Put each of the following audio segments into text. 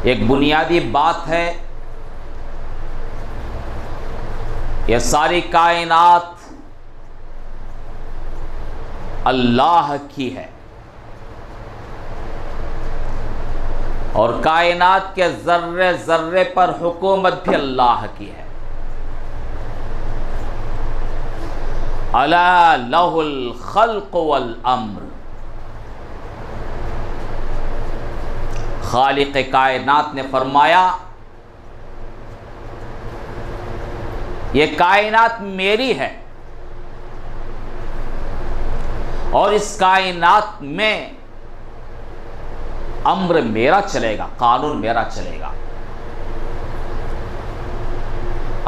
एक बुनियादी बात है, यह सारी कायनात अल्लाह की है और कायनात के जर्रे जर्रे पर हुकूमत भी अल्लाह की है। अला लहुल खल्क़ वल अम्र, खालिक़ कायनात ने फरमाया ये कायनात मेरी है और इस कायनात में अम्र मेरा चलेगा, कानून मेरा चलेगा।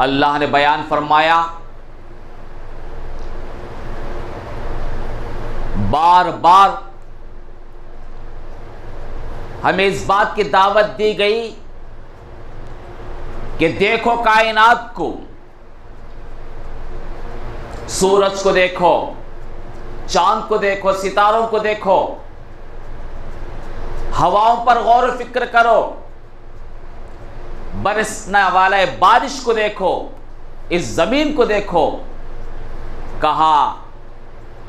अल्लाह ने बयान फरमाया, बार बार हमें इस बात की दावत दी गई कि देखो कायनात को, सूरज को देखो, चांद को देखो, सितारों को देखो, हवाओं पर गौर व फिक्र करो, बरसने वाला बारिश को देखो, इस जमीन को देखो। कहा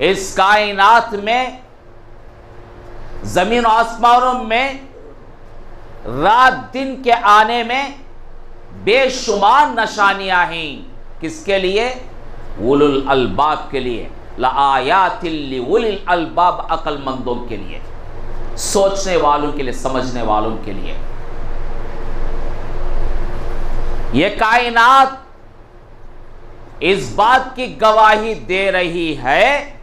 इस कायनात में, जमीन आसमानों में रात दिन के आने में बेशुमार निशानियां हैं। किसके लिए? उलुल अलबाब के लिए। लाआयातिल लिउलिल अलबाब, अक्लमंदों के लिए, सोचने वालों के लिए, समझने वालों के लिए। यह कायनात इस बात की गवाही दे रही है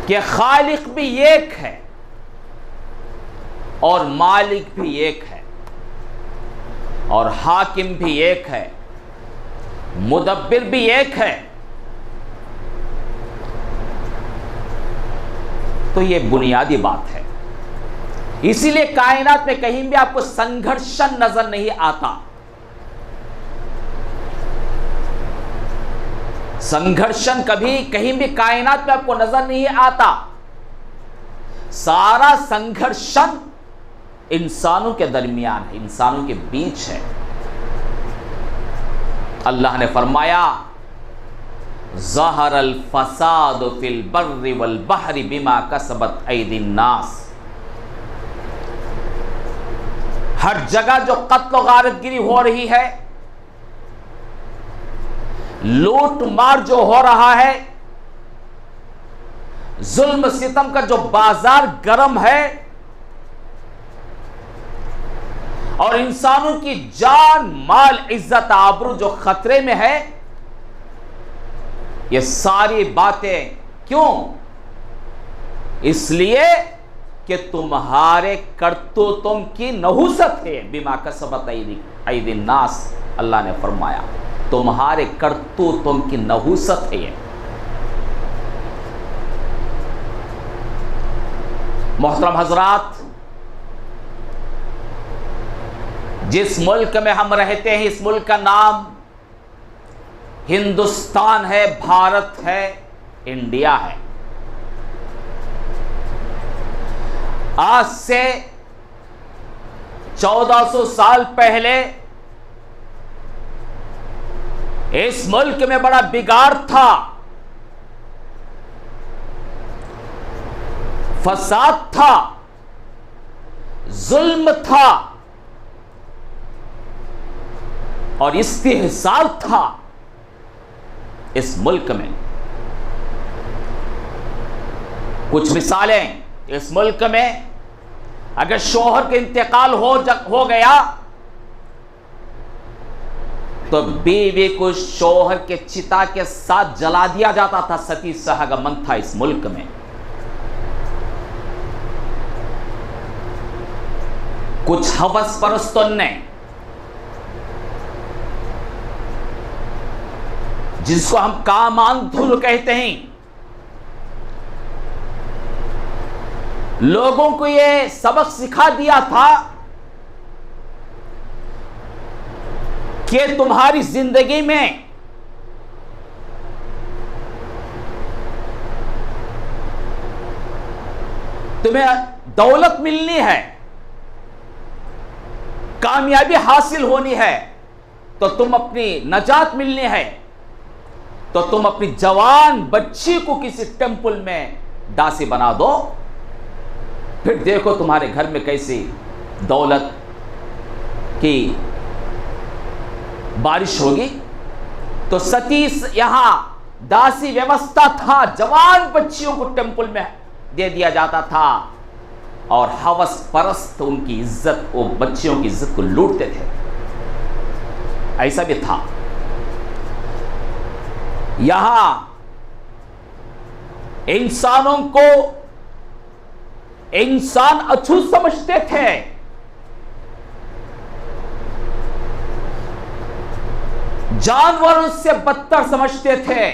कि खालिक भी एक है और मालिक भी एक है और हाकिम भी एक है, मुदब्बिर भी एक है। तो यह बुनियादी बात है। इसीलिए कायनात में कहीं भी आपको संघर्षण नजर नहीं आता। संघर्षण कभी कहीं भी कायनात में आपको नजर नहीं आता। सारा संघर्षण इंसानों के दरमियान है, इंसानों के बीच है। अल्लाह ने फरमाया, ज़हरल फसाद फिल बर्रि वल बहरि बिमा कसबत ऐदिन नास। हर जगह जो कत्ल और गारतगिरी हो रही है, लूट मार जो हो रहा है, जुल्म सितम का जो बाजार गर्म है और इंसानों की जान माल इज्जत आबरू जो खतरे में है, ये सारी बातें क्यों? इसलिए कि तुम्हारे करतूतों की नहुसत है। बिमा कसबत ऐदिन नास, अल्लाह ने फरमाया तुम्हारे करतूतों की नहुसत है। मोहतरम हजरात, जिस मुल्क में हम रहते हैं, इस मुल्क का नाम हिंदुस्तान है, भारत है, इंडिया है। आज से 1400 साल पहले इस मुल्क में बड़ा बिगाड़ था, फसाद था, जुल्म था और इस्तेहसाल था इस मुल्क में। कुछ मिसालें, इस मुल्क में अगर शौहर का इंतकाल हो गया तो बीवी को शौहर के चिता के साथ जला दिया जाता था। सती सहगमन था इस मुल्क में। कुछ हवस परस्तों ने, जिसको हम कामांधुल कहते हैं, लोगों को यह सबक सिखा दिया था कि तुम्हारी जिंदगी में तुम्हें दौलत मिलनी है, कामयाबी हासिल होनी है, तो तुम अपनी नजात मिलनी है, तो तुम अपनी जवान बच्ची को किसी टेंपल में दासी बना दो। फिर देखो तुम्हारे घर में कैसी दौलत की बारिश होगी। तो सती यहां दासी व्यवस्था था, जवान बच्चियों को टेंपल में दे दिया जाता था, और हवस परस्त उनकी इज्जत, वो बच्चियों की इज्जत को लूटते थे। ऐसा भी था। यहां इंसानों को इंसान अछूत समझते थे, जानवरों से बदतर समझते थे,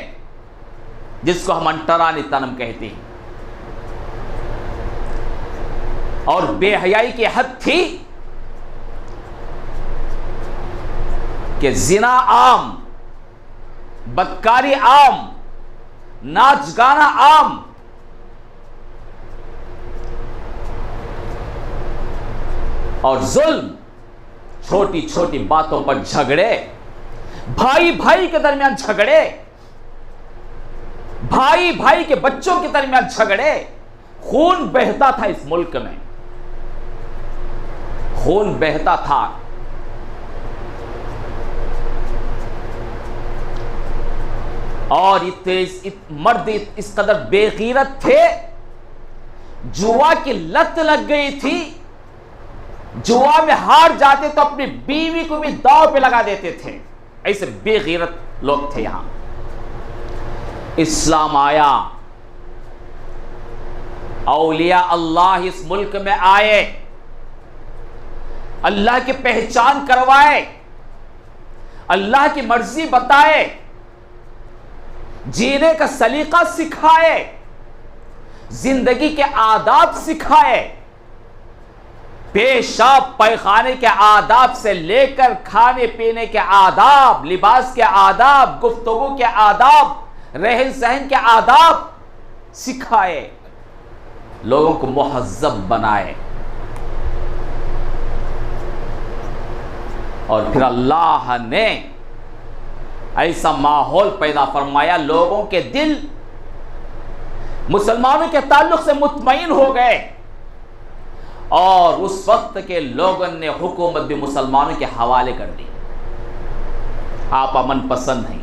जिसको हम अंटरानी तनम कहते हैं। और बेहयाई की हद थी कि जिना आम, बदकारी आम, नाच गाना आम। और जुल्म, छोटी छोटी बातों पर झगड़े, भाई भाई के दरमियान झगड़े, भाई भाई के बच्चों के दरमियान झगड़े। खून बहता था इस मुल्क में, खून बहता था। और मर्द इस कदर बेगैरत थे, जुआ की लत लग गई थी। जुआ में हार जाते तो अपनी बीवी को भी दांव पे लगा देते थे। ऐसे बेगैरत लोग थे यहां। इस्लाम आया, औलिया अल्लाह इस मुल्क में आए, अल्लाह की पहचान करवाए, अल्लाह की मर्जी बताए, जीने का सलीका सिखाए, जिंदगी के आदाब सिखाए। पेशाब पैखाने के आदाब से लेकर खाने पीने के आदाब, लिबास के आदाब, गुफ्तगू के आदाब, रहन सहन के आदाब सिखाए, लोगों को मुहज्जब बनाए। और फिर अल्लाह ने ऐसा माहौल पैदा फरमाया, लोगों के दिल मुसलमानों के ताल्लुक से मुतमईन हो गए। और उस वक्त के लोगों ने हुकूमत भी मुसलमानों के हवाले कर दी। आप अमन पसंद नहीं,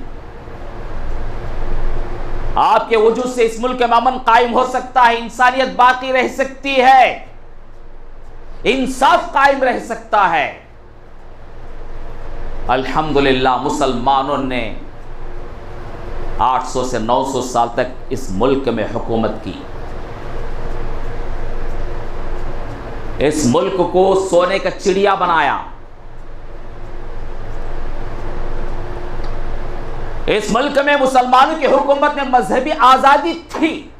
आपके वजूद से इस मुल्क में अमन कायम हो सकता है, इंसानियत बाकी रह सकती है, इंसाफ कायम रह सकता है। अल्हम्दुलिल्लाह मुसलमानों ने 800 से 900 साल तक इस मुल्क में हुकूमत की। इस मुल्क को सोने का चिड़िया बनाया। इस मुल्क में मुसलमानों की हुकूमत में मजहबी आजादी थी।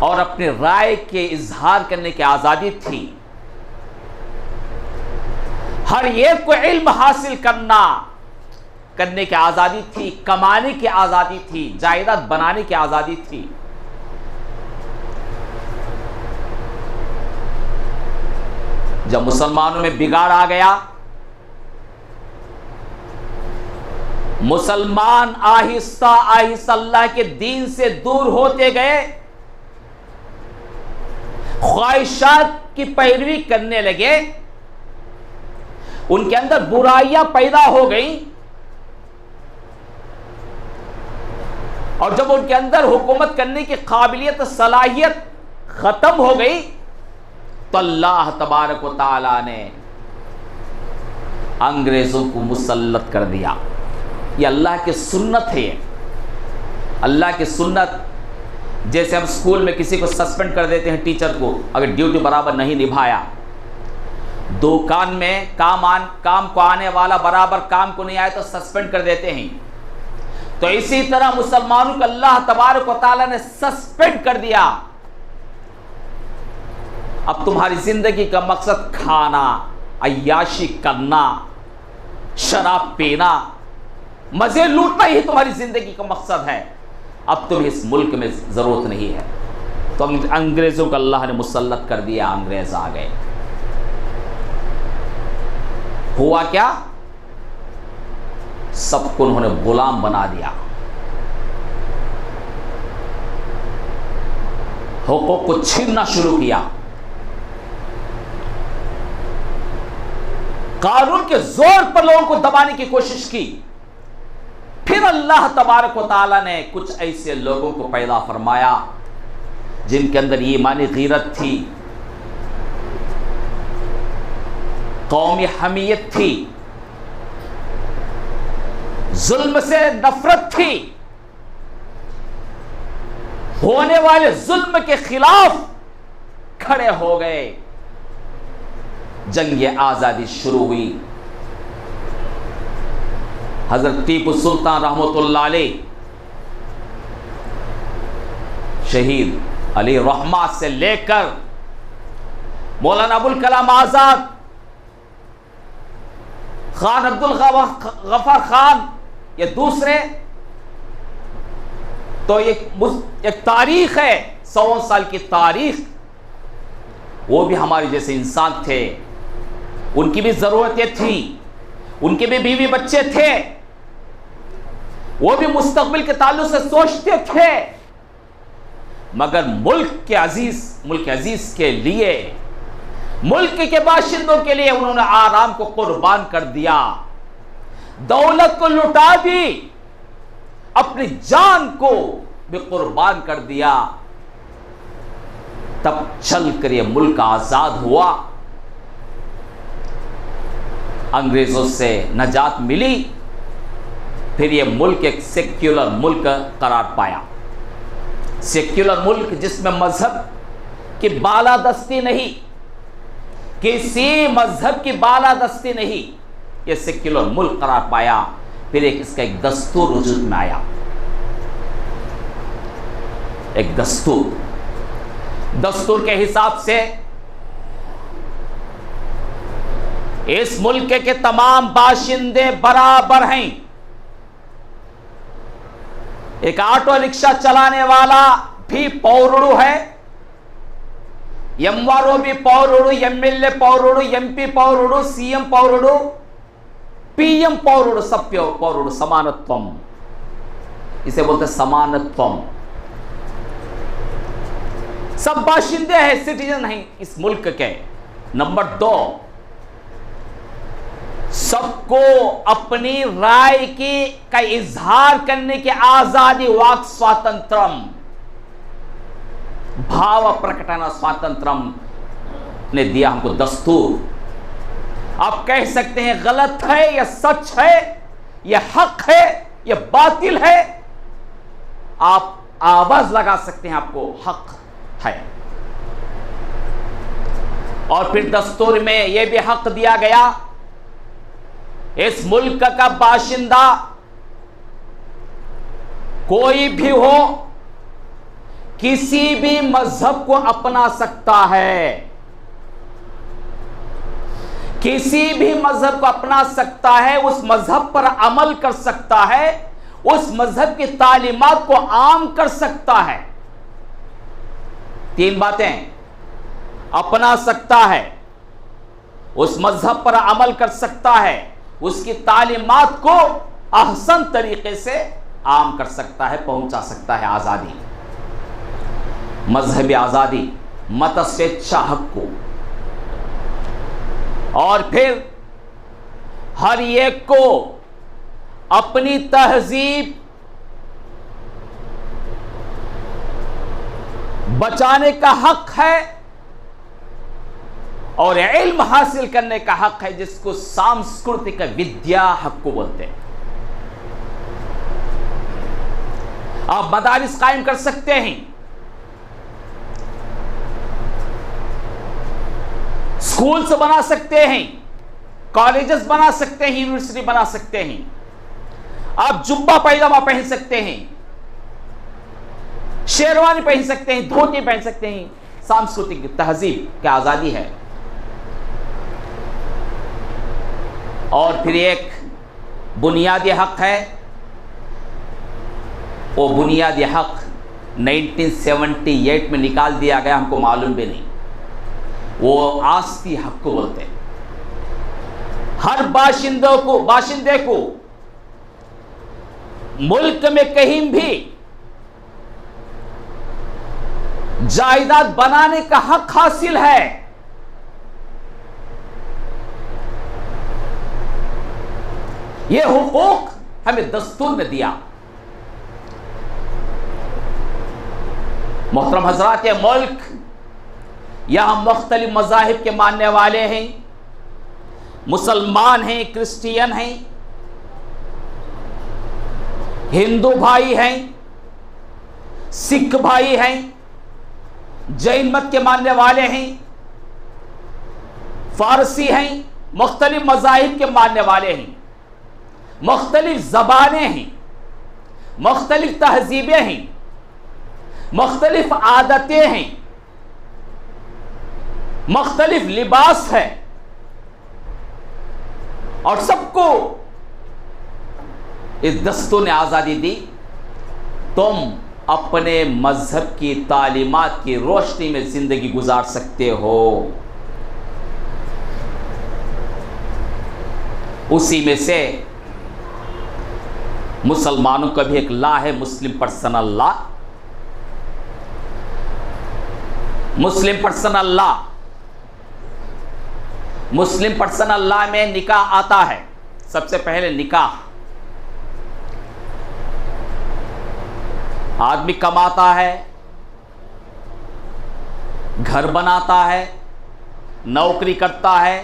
और अपनी राय के इजहार करने की आजादी थी। हर एक को इल्म हासिल करने की आजादी थी, कमाने की आजादी थी, जायदाद बनाने की आजादी थी। जब मुसलमानों में बिगाड़ आ गया, मुसलमान आहिस्ता आहिस्ता अल्लाह के दीन से दूर होते गए, ख्वाहिशात की पैरवी करने लगे, उनके अंदर बुराइयां पैदा हो गई। और जब उनके अंदर हुकूमत करने की काबिलियत, सलाहियत खत्म हो गई, तो अल्लाह तबारक व तआला ने अंग्रेजों को मुसल्लत कर दिया। ये अल्लाह की सुन्नत है। अल्लाह की सुन्नत, जैसे हम स्कूल में किसी को सस्पेंड कर देते हैं, टीचर को, अगर ड्यूटी बराबर नहीं निभाया, दुकान में काम को आने वाला बराबर काम को नहीं आया तो सस्पेंड कर देते हैं। तो इसी तरह मुसलमानों को अल्लाह तबारक व तआला ने सस्पेंड कर दिया। अब तुम्हारी जिंदगी का मकसद खाना, अय्याशी करना, शराब पीना, मजे लूटना ही तुम्हारी जिंदगी का मकसद है। अब तुम्हें इस मुल्क में जरूरत नहीं है, तो अंग्रेजों को अल्लाह ने मुसल्लत कर दिया, अंग्रेज आ गए। हुआ क्या? सबको उन्होंने गुलाम बना दिया, हुकूक को छीनना शुरू किया, कानून के जोर पर लोगों को दबाने की कोशिश की। फिर अल्लाह तबारक व तआला ने कुछ ऐसे लोगों को पैदा फरमाया जिनके अंदर ईमानी गीरत थी, कौमी हमीयत थी, जुल्म से नफरत थी, होने वाले जुल्म के खिलाफ खड़े हो गए। जंग आजादी शुरू हुई। हजरत टीपू सुल्तान रहमतुल्लाह अलैह, शहीद अली रहमा से लेकर मौलाना अबुल कलाम आजाद, खान अब्दुल गफ्फार खान, ये दूसरे, तो एक तारीख है, 100 साल की तारीख। वो भी हमारे जैसे इंसान थे, उनकी भी जरूरतें थी, उनके भी बीवी बच्चे थे, वो भी मुस्तकबिल के ताल्लुक से सोचते थे, मगर मुल्क अजीज के लिए, मुल्क के बाशिंदों के लिए उन्होंने आराम को कुर्बान कर दिया, दौलत को लुटा दी, अपनी जान को भी कुर्बान कर दिया। तब चलकर यह मुल्क आजाद हुआ, अंग्रेजों से नजात मिली, फिर यह मुल्क एक सेक्युलर मुल्क करार पाया। सेक्युलर मुल्क जिसमें मजहब की बालादस्ती नहीं, किसी मजहब की बालादस्ती नहीं, यह सेक्युलर मुल्क करार पाया। फिर इसका एक दस्तूर वजूद में आया, एक दस्तूर के हिसाब से इस मुल्क के तमाम बाशिंदे बराबर हैं। एक ऑटो रिक्शा चलाने वाला भी पौरुड़ू है, एमआरओ भी पौरुड़ू, एमएलए पौरुड़ू, एमपी पौरुड़ू, सीएम पौरुड़ू, पीएम पौरुड़ू, सब पौरुड़ू। समानत्वम, इसे बोलते समानत्वम। सब बाशिंदे हैं, सिटीजन हैं इस मुल्क के। नंबर 2, सबको अपनी राय का इजहार करने की आजादी, वाक स्वातंत्रम, भाव प्रकटना स्वातंत्रम ने दिया हमको दस्तूर। आप कह सकते हैं गलत है या सच है, यह हक है या बातिल है, आप आवाज लगा सकते हैं, आपको हक है। और फिर दस्तूर में यह भी हक दिया गया, इस मुल्क का बाशिंदा कोई भी हो, किसी भी मजहब को अपना सकता है, किसी भी मजहब को अपना सकता है, उस मजहब पर अमल कर सकता है, उस मजहब की तालीमात को आम कर सकता है। 3 बातें, अपना सकता है, उस मजहब पर अमल कर सकता है, उसकी तालीमात को अहसन तरीके से आम कर सकता है, पहुंचा सकता है। आज़ादी, मजहबी आज़ादी, मत स्वेच्छा हक को। और फिर हर एक को अपनी तहजीब बचाने का हक है और इल्म हासिल करने का हक है, जिसको सांस्कृतिक विद्या हक को बोलते हैं। आप मदारिस कायम कर सकते हैं, स्कूल्स बना सकते हैं, कॉलेजेस बना सकते हैं, यूनिवर्सिटी बना सकते हैं। आप जुब्बा पैजामा पहन सकते हैं, शेरवानी पहन सकते हैं, धोती पहन सकते हैं। सांस्कृतिक तहजीब की आजादी है। और फिर एक बुनियादी हक है, वो बुनियादी हक 1978 में निकाल दिया गया, हमको मालूम भी नहीं। वो आस्ती हक को बोलते हैं। हर बाशिंदे को मुल्क में कहीं भी जायदाद बनाने का हक हासिल है। यह हुकूक हमें दस्तूर ने दिया। मोहतरम हजरात, ये मुल्क, यहां मुख्तलिफ मज़ाहिब के मानने वाले हैं, मुसलमान हैं, क्रिश्चियन हैं, हिंदू भाई हैं, सिख भाई हैं, जैन मत के मानने वाले हैं, फारसी हैं, मुख्तलिफ मज़ाहिब के मानने वाले हैं, मुख्तलिफ ज़बानें हैं, मुख्तलिफ तहजीबें हैं, मुख्तलिफ आदतें हैं, मुख्तलिफ लिबास है, और सबको इस दस्तूर ने आज़ादी दी। तुम अपने मजहब की तालीमात की रोशनी में जिंदगी गुजार सकते हो। उसी में से मुसलमानों का भी एक लॉ है, मुस्लिम पर्सनल लॉ। मुस्लिम पर्सनल लॉ, मुस्लिम पर्सनल लॉ में निकाह आता है। सबसे पहले निकाह, आदमी कमाता है, घर बनाता है, नौकरी करता है,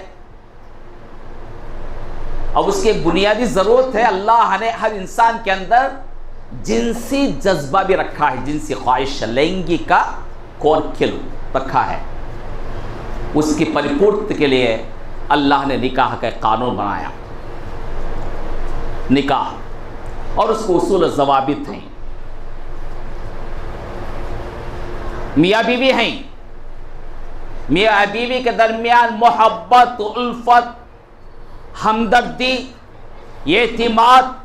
अब उसकी एक बुनियादी जरूरत है। अल्लाह ने हर इंसान के अंदर जिनसी जज्बा भी रखा है, जिनसी ख्वाहिश, लैंगिक का कौरखिल रखा है। उसकी परिपूर्ति के लिए अल्लाह ने निकाह का कानून बनाया। निकाह और उसको उसूल ज़वाबित हैं। मियाँ बीवी हैं, मियाँ बीवी के दरमियान मोहब्बत, उल्फत, हमदर्दी, एतिमाद,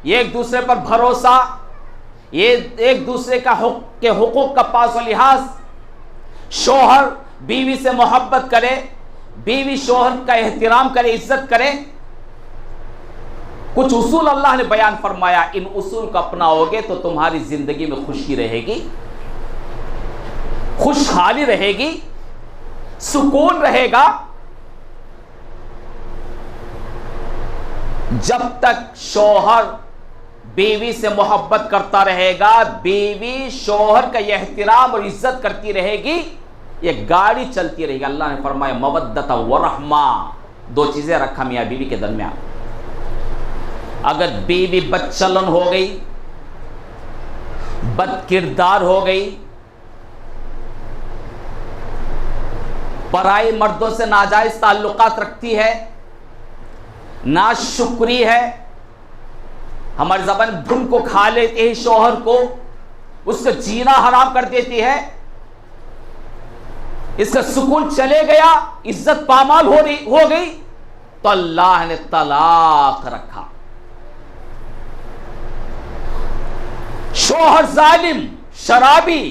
एक दूसरे पर भरोसा, ये एक दूसरे के हुकूक का पास व लिहाज, शोहर बीवी से मोहब्बत करे, बीवी शोहर का एहतराम करे, इज्जत करे। कुछ उसूल अल्लाह ने बयान फरमाया, इन उसूल को अपनाओगे तो तुम्हारी जिंदगी में खुशी रहेगी, खुशहाली रहेगी, सुकून रहेगा। जब तक शोहर बीवी से मोहब्बत करता रहेगा, बीवी शोहर का एहतराम और इज्जत करती रहेगी, ये गाड़ी चलती रहेगी। अल्लाह ने फरमाया मवद्दत व रहमा, दो चीजें रखा मियाँ बीवी के दरमियान। अगर बीवी बदचलन हो गई, बदकिरदार हो गई, पराई मर्दों से नाजायज ताल्लुकात रखती है, नाशुक्री है, हमारी ज़बान भून को खा लेती है शोहर को, उसका जीना हराम कर देती है, इसका सुकून चले गया, इज्जत पामाल हो गई, तो अल्लाह ने तलाक रखा। शोहर जालिम, शराबी,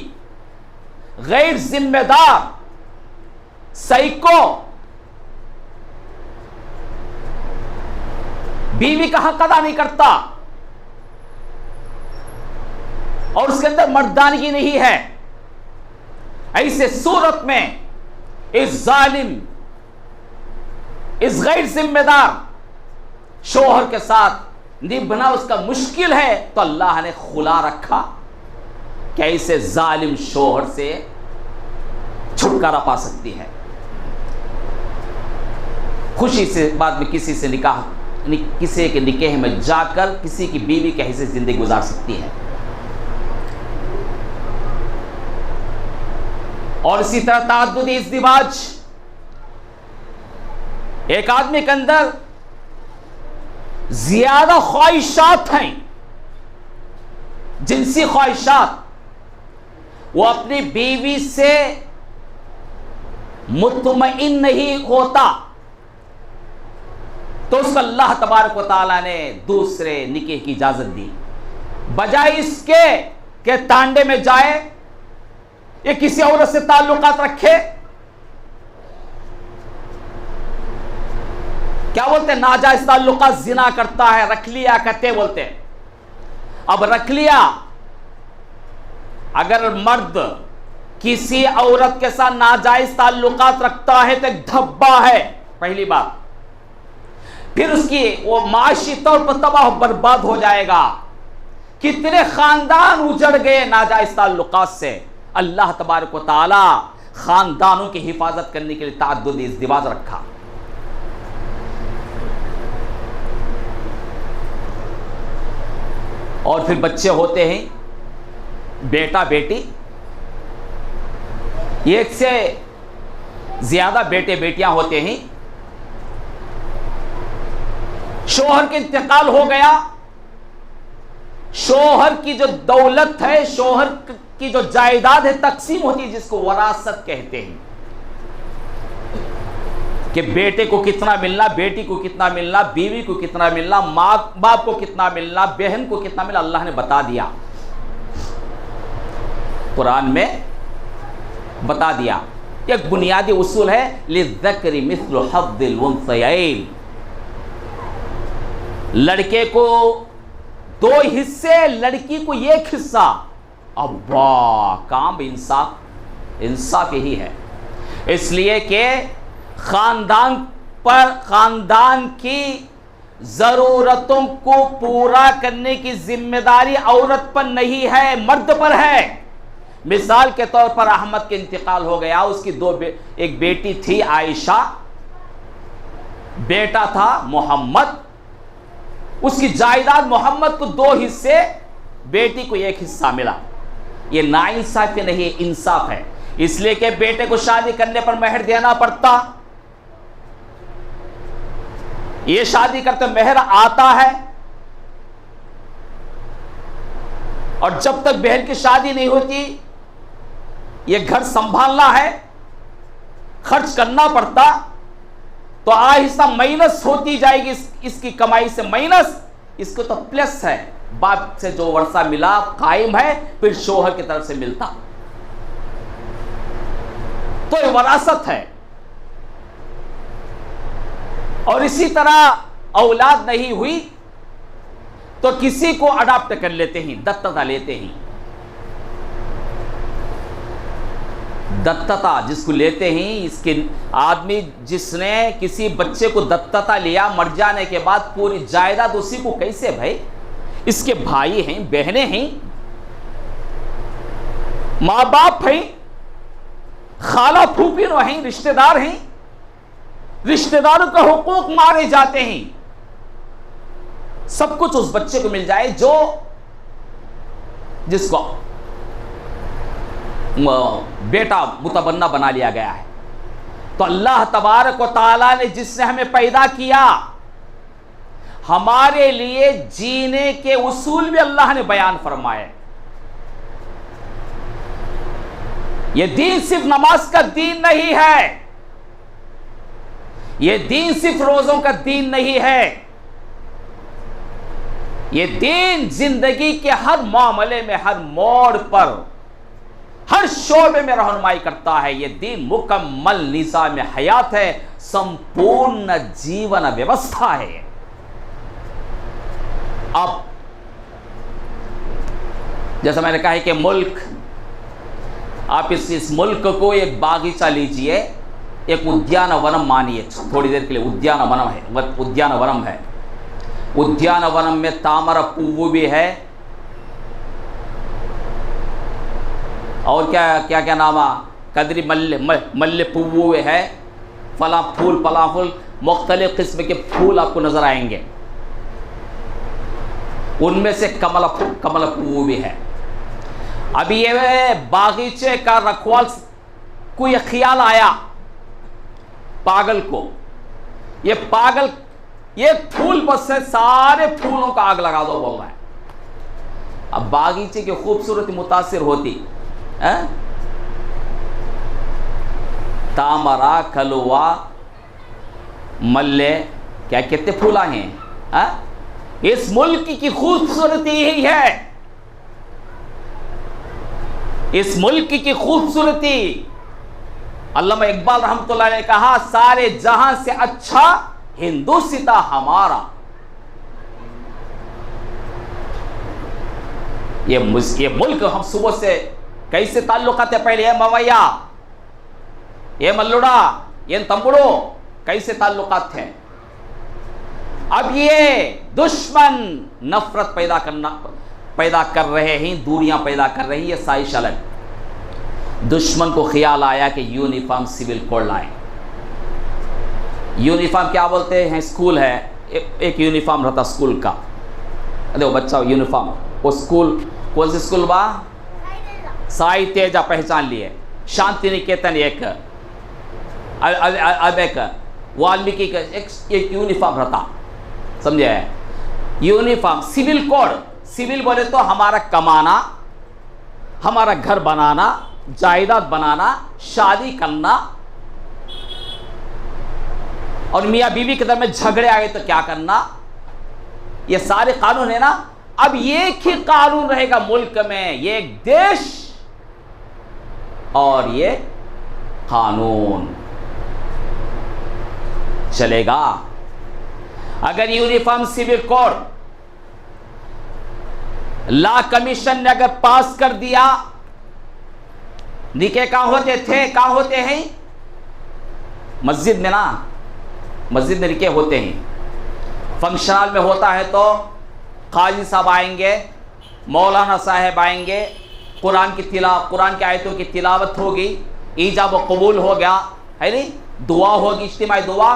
गैर जिम्मेदार, साइको, बीवी का हक अदा नहीं करता और उसके अंदर मर्दानगी नहीं है, ऐसे सूरत में इस जालिम, इस गैर जिम्मेदार शोहर के साथ निभना उसका मुश्किल है, तो अल्लाह ने खुला रखा कि ऐसे जालिम शोहर से छुटकारा पा सकती है। खुशी से बाद में किसी से निकाह, किसी के निकाह में जाकर किसी की बीवी के हिस्से जिंदगी गुजार सकती है। और इसी तरह ताअद्दुदी इज़्दिवाज, एक आदमी के अंदर ज्यादा ख्वाहिशात हैं, जिनसी ख्वाहिशात, वो अपनी बीवी से मुतमईन नहीं होता, तो उसको अल्लाह तबारक व तआला ने दूसरे निकाह की इजाजत दी। बजाय इसके के तांडे में जाए, ये किसी औरत से ताल्लुकात रखे, क्या बोलते हैं, नाजायज ताल्लुकात, जिना करता है, रख लिया कहते बोलते हैं। अब रख लिया, अगर मर्द किसी औरत के साथ नाजायज ताल्लुकात रखता है तो एक धब्बा है, पहली बात। फिर उसकी वो माशी तौर पर तबाह बर्बाद हो जाएगा। कितने खानदान उजड़ गए नाजायज ताल्लुकात से। अल्लाह तबारक व तआला खानदानों की हिफाजत करने के लिए ताअद्दुद इज़्दिवाज रखा। और फिर बच्चे होते हैं, बेटा बेटी, एक से ज्यादा बेटे बेटियां होते हैं। शोहर का इंतकाल हो गया, शोहर की जो दौलत है, शोहर की जो जायदाद है, तकसीम होती है, जिसको वरासत कहते हैं कि बेटे को कितना मिलना, बेटी को कितना मिलना, बीवी को कितना मिलना, माँ बाप को कितना मिलना, बहन को कितना मिलना, अल्लाह ने बता दिया, कुरान में बता दिया। एक बुनियादी उसूल है, लिज़्ज़करि मिस्लु हज़्ज़िल उन्सयैन, लड़के को 2 हिस्से, लड़की को 1 हिस्सा। अब वाह, काम इंसाफ यही है। इसलिए कि खानदान पर, खानदान की जरूरतों को पूरा करने की जिम्मेदारी औरत पर नहीं है, मर्द पर है। मिसाल के तौर पर अहमद के इंतकाल हो गया, उसकी एक बेटी थी आयशा, बेटा था मोहम्मद। उसकी जायदाद मोहम्मद को 2 हिस्से, बेटी को 1 हिस्सा मिला। यह नाइंसाफी नहीं है, इंसाफ है। इसलिए कि बेटे को शादी करने पर मेहर देना पड़ता, ये शादी करते मेहर आता है, और जब तक बहन की शादी नहीं होती ये घर संभालना है, खर्च करना पड़ता, तो आहिस्ता माइनस होती जाएगी इसकी कमाई से माइनस, इसको तो प्लस है। बाप से जो वर्षा मिला कायम है, फिर शोहर की तरफ से मिलता, तो ये वरासत है। और इसी तरह औलाद नहीं हुई तो किसी को अडॉप्ट कर लेते हैं, दत्तता लेते हैं। दत्तता जिसको लेते हैं, इसके आदमी जिसने किसी बच्चे को दत्तता लिया, मर जाने के बाद पूरी जायदाद उसी को कैसे भाई? इसके भाई हैं, बहनें हैं, माँ बाप हैं, खाला फूफी हैं, रिश्तेदार हैं, रिश्तेदारों का हुकूक मारे जाते हैं। सब कुछ उस बच्चे को मिल जाए जो जिसको बेटा मुतबन्ना बना लिया गया है। तो अल्लाह तबारक व तआला ने जिसने हमें पैदा किया, हमारे लिए जीने के उसूल भी अल्लाह ने बयान फरमाए। यह दीन सिर्फ नमाज का दीन नहीं है, यह दीन सिर्फ रोजों का दीन नहीं है, यह दीन जिंदगी के हर मामले में, हर मोड़ पर, हर शोबे में रहनुमाई करता है। यह दीन मुकम्मल निज़ाम हयात है, संपूर्ण जीवन व्यवस्था है। अब जैसा मैंने कहा है कि मुल्क, आप इस मुल्क को एक बागीचा लीजिए, एक उद्यानवनम मानिए थोड़ी देर के लिए। उद्यानवनम है, उद्यानवनम है। उद्यानवनम में तामर पुव्वू भी है, और क्या क्या क्या नाम है, कदरी मल्ले पुव्वू है, फला फूल, मुख्तलिफ किस्म के फूल आपको नजर आएंगे। उनमें से कमल पुव्वू भी है। अभी ये बागीचे का रखवाल को यह ख्याल आया, पागल को, ये पागल ये फूल बस से सारे फूलों का आग लगा दो बोल रहा है। अब बागीचे की खूबसूरती मुतासिर होती है, तामरा, कलवा, मल्ले, क्या कितने फूल आए हैं। इस मुल्क की खूबसूरती यही है इस मुल्क की खूबसूरती, अल्लामा इकबाल रहमतुल्लाह ने कहा, सारे जहां से अच्छा हिंदुस्तान हमारा। ये मुल्क हम सुबह से कैसे ताल्लुकात है, पहले ये मवैया, ये मल्लुड़ा, ये तंबुड़ो, कैसे ताल्लुकात थे। अब ये दुश्मन नफरत पैदा कर रहे हैं, दूरियां पैदा कर रही है। ये साजिश अलग। दुश्मन को ख्याल आया कि यूनिफॉर्म सिविल कोड लाए। यूनिफॉर्म क्या बोलते हैं, स्कूल है, एक यूनिफॉर्म रहता स्कूल का। देखो बच्चा यूनिफॉर्म, वो स्कूल कौन सी स्कूल बा, साई तेजा पहचान लिए, शांति निकेतन एक, अब एक वाल्मीकि का एक यूनिफॉर्म रहता, समझे। यूनिफॉर्म सिविल कोड, सिविल बोले तो हमारा कमाना, हमारा घर बनाना, जायदाद बनाना, शादी करना, और मियाँ बीवी के दरमियान झगड़े आ गए तो क्या करना, ये सारे कानून है ना। अब एक ही कानून रहेगा मुल्क में, ये एक देश और ये कानून चलेगा। अगर uniform civil code law commission ने अगर पास कर दिया, निके कहां होते थे, कहां होते हैं, मस्जिद में ना, मस्जिद में निके होते हैं। फंक्शन हॉल में होता है तो काजी साहब आएंगे, मौलाना साहब आएंगे, कुरान की आयतों की तिलावत होगी, ईजाब व कबूल हो गया है नहीं, दुआ होगी, इज्तिमाई दुआ।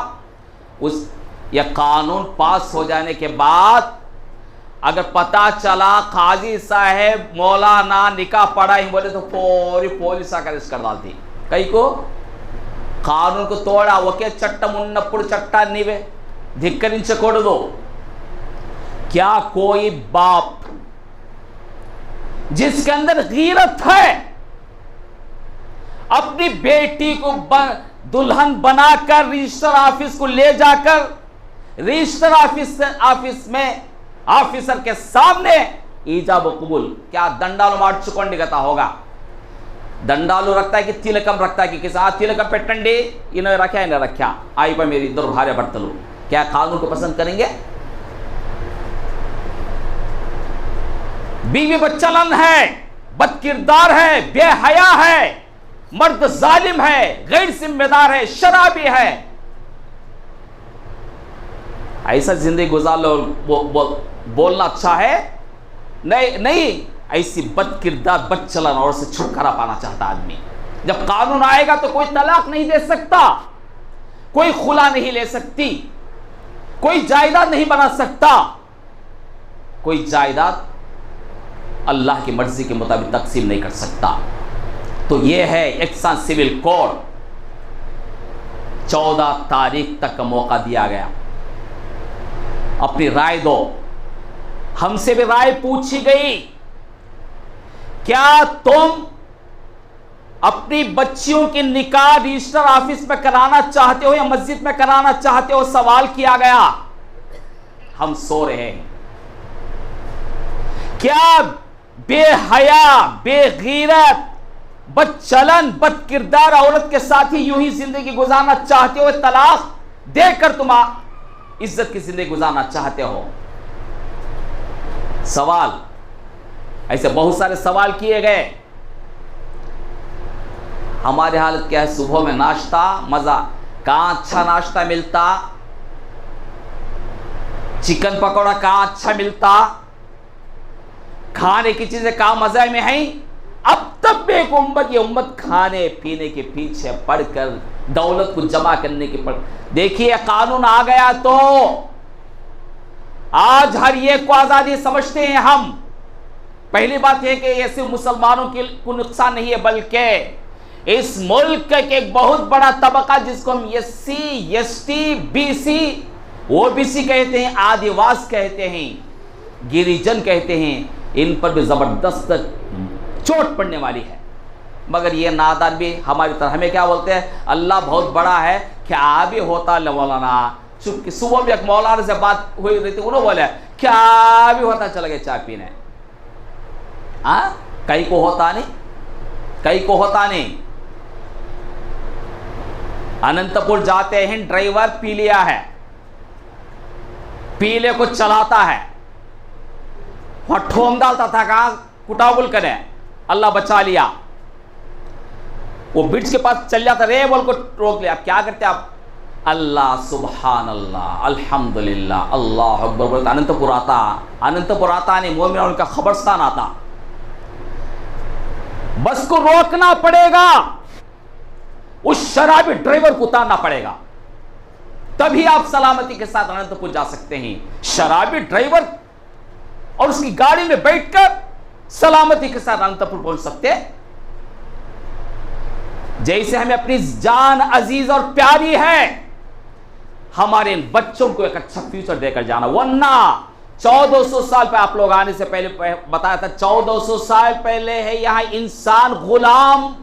यह कानून पास हो जाने के बाद अगर पता चला काजी साहब मौलाना निकाह पढ़ा ही बोले तो पूरी पुलिस आकर अरेस्ट कर डालती। कई को कानून को तोड़ा, ओके चट्ट मुन्नपुड़ चट्टा नीवे धिक्करिंचकूडदु। क्या कोई बाप जिसके अंदर गीरत है अपनी बेटी को दुल्हन बनाकर रजिस्टर ऑफिस को ले जाकर रजिस्टर ऑफिस में ऑफिसर के सामने ईजाब कबूल, क्या दंडालु मार्चुकोंडिगता होगा। दंडालु रखता है कि तिलकम रखता है कि किसी तिलकम पेटंडी इन्हें रखा इन्हें रखा आई पर मेरी दुर्भार्य बर्तलू, क्या कानून को पसंद करेंगे। बीवी बच्चलन है, बदकिरदार है, बेहया है, मर्द जालिम है, गैर जिम्मेदार है, शराबी है, ऐसा जिंदगी गुजार लो, बोलना अच्छा है नहीं, ऐसी बदकिरदार बदचलन और से छुटकारा पाना चाहता आदमी। जब कानून आएगा तो कोई तलाक नहीं दे सकता, कोई खुला नहीं ले सकती, कोई जायदाद नहीं बना सकता, कोई जायदाद अल्लाह की मर्जी के मुताबिक तकसीम नहीं कर सकता। तो यह है एक्सान सिविल कोड। 14 तारीख तक का मौका दिया गया, अपनी राय दो। हमसे भी राय पूछी गई, क्या तुम अपनी बच्चियों की निकाह रजिस्टर ऑफिस में कराना चाहते हो या मस्जिद में कराना चाहते हो, सवाल किया गया। हम सो रहे हैं। क्या बेहया, बेगीरत, बदचलन, बदकिरदार औरत के साथ ही यूं ही जिंदगी गुजारना चाहते हो, तलाक देकर तुम इज्जत की जिंदगी गुजारना चाहते हो? सवाल, ऐसे बहुत सारे सवाल किए गए। हमारी हालत क्या है, सुबह में नाश्ता मजा, कहां अच्छा नाश्ता मिलता, चिकन पकौड़ा कहां अच्छा मिलता, खाने की चीजें कहां मजा में है। अब तक भी एक उम्मत, ये उम्मत खाने पीने के पीछे पड़कर दौलत को जमा करने के पर। देखिए कानून आ गया तो आज हर एक को आजादी समझते हैं हम। पहली बात यह कि ये सिर्फ मुसलमानों को नुकसान नहीं है, बल्कि इस मुल्क के एक बहुत बड़ा तबका जिसको हम SC, ST, BC, OBC कहते हैं, आदिवासी कहते हैं, गिरिजन कहते हैं, इन पर भी जबरदस्त चोट पड़ने वाली है। मगर ये नादान भी हमारी तरह हमें क्या बोलते हैं, अल्लाह बहुत बड़ा है, क्या भी होता मौलाना। चुपके सुबह भी एक मौलाना से बात हुई रही थी, उन्होंने बोला क्या भी होता, चला गया चाय पीने। कहीं को होता नहीं, कई को होता नहीं। अनंतपुर जाते हैं, ड्राइवर पी लिया है, पीले को चलाता है, वहां ठोंग डालता था, कहां कुटाबुल करे, अल्लाह बचा लिया। वो ब्रिज के पास चल जाता, रे बोल को रोक लिया। क्या करते आप? अल्लाह सुबहान अल्लाह अल्हम्दुलिल्लाह अल्लाह अकबर बोलता। अनंतपुर आता नहीं, मोमिन उनका खबरस्तान आता। बस को रोकना पड़ेगा, उस शराबी ड्राइवर को उतारना पड़ेगा, तभी आप सलामती के साथ अनंतपुर जा सकते हैं। शराबी ड्राइवर और उसकी गाड़ी में बैठकर सलामती के साथ अनंतपुर पहुंच सकते। जैसे हमें अपनी जान अजीज और प्यारी है, हमारे इन बच्चों को एक अच्छा फ्यूचर देकर जाना। वरना 1400 साल पे, आप लोग आने से पहले बताया था, 1400 साल पहले है यहां इंसान गुलाम,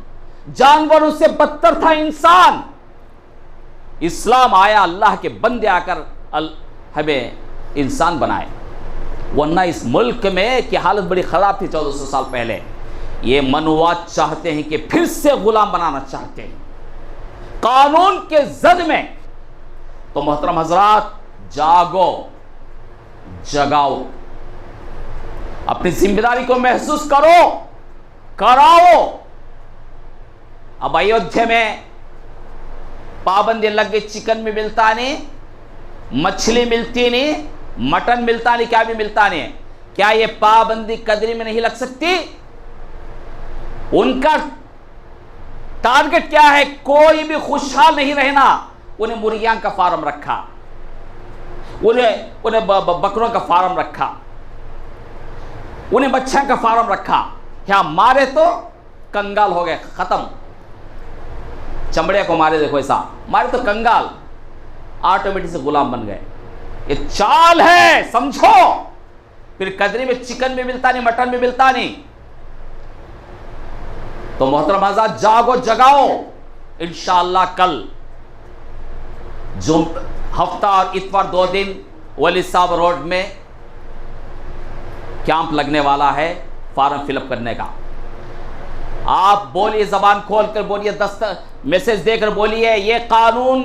जानवरों से बदतर था इंसान। इस्लाम आया, अल्लाह के बंदे आकर हमें इंसान बनाए। वरना इस मुल्क में की हालत बड़ी खराब थी 1400 साल पहले। ये मनुवाद चाहते हैं कि फिर से गुलाम बनाना चाहते हैं कानून के जद में। तो मोहतरम हजरात, जागो, जगाओ, अपनी जिम्मेदारी को महसूस करो, कराओ। अब अयोध्या में पाबंदी लग गई, चिकन भी मिलता नहीं, मछली मिलती नहीं, मटन मिलता नहीं, क्या भी मिलता नहीं। क्या ये पाबंदी कदरी में नहीं लग सकती? उनका टारगेट क्या है? कोई भी खुशहाल नहीं रहना। उन्हें मुर्गियां का फार्म रखा, उन्हें बकरों का फार्म रखा, उन्हें बच्चों का फार्म रखा। क्या मारे तो कंगाल हो गए, खत्म। चमड़े को मारे, देखो ऐसा मारे तो कंगाल, ऑटोमेटिक से गुलाम बन गए। ये चाल है, समझो। फिर कदरी में चिकन भी मिलता नहीं, मटन भी मिलता नहीं। तो मोहतरम आजाद, जागो, जगाओ। इंशाअल्लाह कल हफ्ता और इतवार 2 दिन वली साहब रोड में कैंप लगने वाला है फॉर्म फिलअप करने का। आप बोलिए, जबान खोल कर बोलिए, मैसेज देकर बोलिए, ये कानून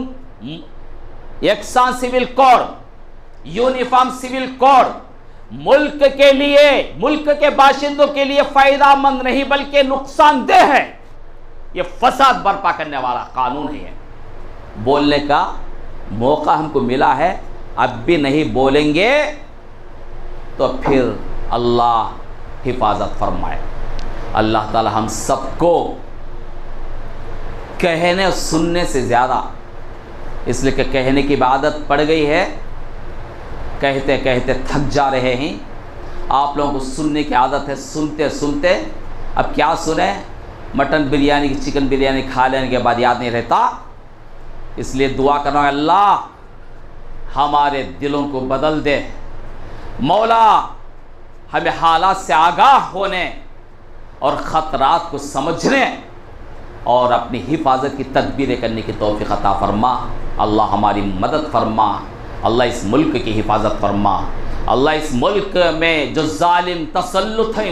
यकसान civil code, uniform civil code मुल्क के लिए, मुल्क के बाशिंदों के लिए फायदामंद नहीं बल्कि नुकसानदेह है। ये फसाद बर्पा करने वाला कानून है। बोलने का मौका हमको मिला है, अब भी नहीं बोलेंगे तो फिर अल्लाह हिफाजत फरमाए। अल्लाह ताला हम सबको कहने और सुनने से ज़्यादा, इसलिए कि कहने की आदत पड़ गई है, कहते कहते थक जा रहे हैं। आप लोगों को सुनने की आदत है, सुनते सुनते अब क्या सुने, मटन बिरयानी, चिकन बिरयानी खा लेने के बाद याद नहीं रहता। इसलिए दुआ करना, अल्लाह हमारे दिलों को बदल दे, मौला हमें हालात से आगाह होने और ख़तरात को समझने और अपनी हिफाजत की तदबीरें करने की तौफीक अता फरमा। अल्लाह हमारी मदद फरमा, अल्लाह इस मुल्क की हिफाजत फरमा। अल्लाह इस मुल्क में जो जालिम तसल्लुत है,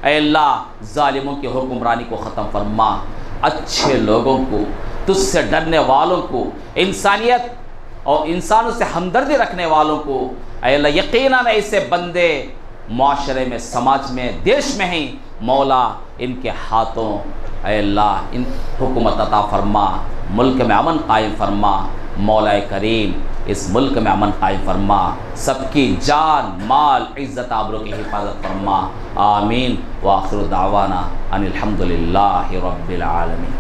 अल्लाह जालिमों की हुक्मरानी को ख़त्म फरमा। अच्छे लोगों को, तुझसे डरने वालों को, इंसानियत और इंसानों से हमदर्दी रखने वालों को अल्लाह यकीनन ऐसे बंदे माशरे में, समाज में, देश में हैं। मौला इनके हाथों अल्लाह इन हुकूमत अता फरमा, मुल्क में अमन कायम फरमा। मौला करीम इस मुल्क में अमन कायम फरमा, सबकी जान माल इज़्ज़त आबरू की हिफाजत फरमा। आमीन। व आखिर दावाना अनिल हम्दुलिल्लाहि रब्बिल आलमीन।